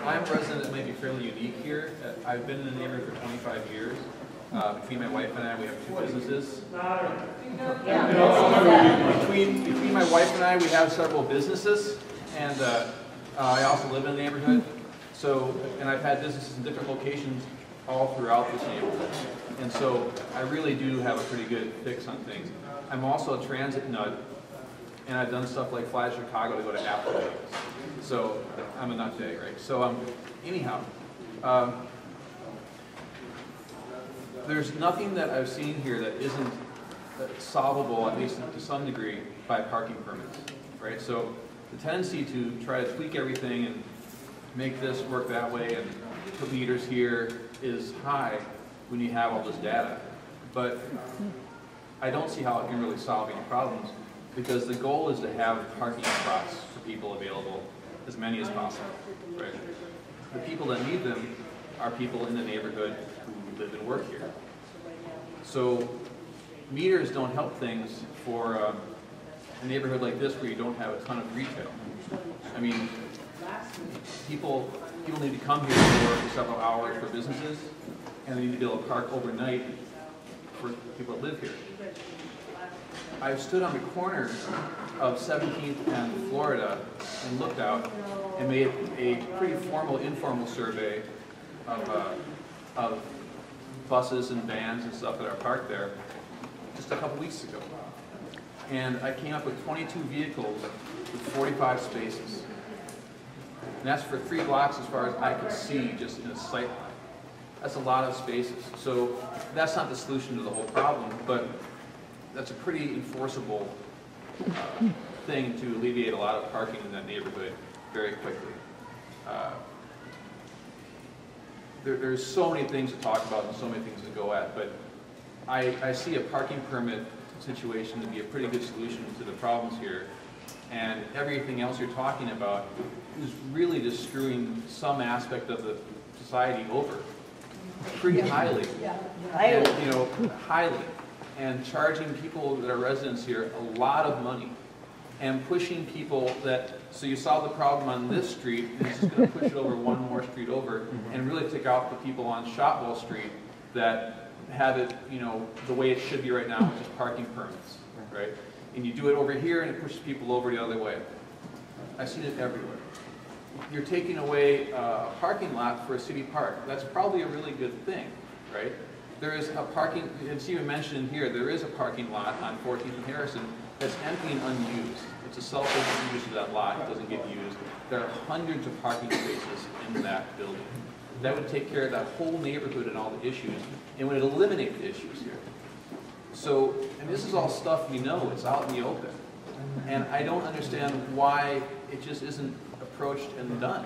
I'm a resident that may be fairly unique here. I've been in the neighborhood for 25 years. Between my wife and I, we have 2 businesses. Between my wife and I, we have several businesses, and I also live in the neighborhood. So, and I've had businesses in different locations all throughout this neighborhood. And so I really do have a pretty good fix on things. I'm also a transit nut, and I've done stuff like fly to Chicago to go to Apple. So I'm a nut day, right? So anyhow, there's nothing that I've seen here that isn't solvable, at least to some degree, by parking permits, right? So the tendency to try to tweak everything and make this work that way and put meters here is high when you have all this data. But I don't see how it can really solve any problems, because the goal is to have parking spots for people available, as many as possible, right? The people that need them are people in the neighborhood who live and work here. So meters don't help things for a neighborhood like this where you don't have a ton of retail. I mean, people need to come here for several hours for businesses, and they need to be able to park overnight for people that live here. I've stood on the corner of 17th and Florida and looked out and made a pretty formal, informal survey of buses and vans and stuff that are parked there just a couple weeks ago. And I came up with 22 vehicles with 45 spaces. And that's for 3 blocks as far as I could see just in a sight line. That's a lot of spaces. So that's not the solution to the whole problem, but that's a pretty enforceable thing to alleviate a lot of parking in that neighborhood very quickly. There's so many things to talk about and so many things to go at, but I see a parking permit situation to be a pretty good solution to the problems here. And everything else you're talking about is really just screwing some aspect of the society over pretty highly. And, you know, highly. And charging people that are residents here a lot of money. And pushing people that, so you solve the problem on this street, and it's just going to push it over one more street over, and really take out the people on Shotwell Street that have it, you know, the way it should be right now, which is parking permits, right? And you do it over here, and it pushes people over the other way. I've seen it everywhere. You're taking away a parking lot for a city park. That's probably a really good thing, right? There is a parking, it's even mentioned in here, there is a parking lot on 14th and Harrison that's empty and unused. It's a self-sufficient use of that lot. It doesn't get used. There are hundreds of parking spaces in that building. That would take care of that whole neighborhood and all the issues, and would eliminate the issues here. So, and this is all stuff we know, it's out in the open. And I don't understand why it just isn't approached and done.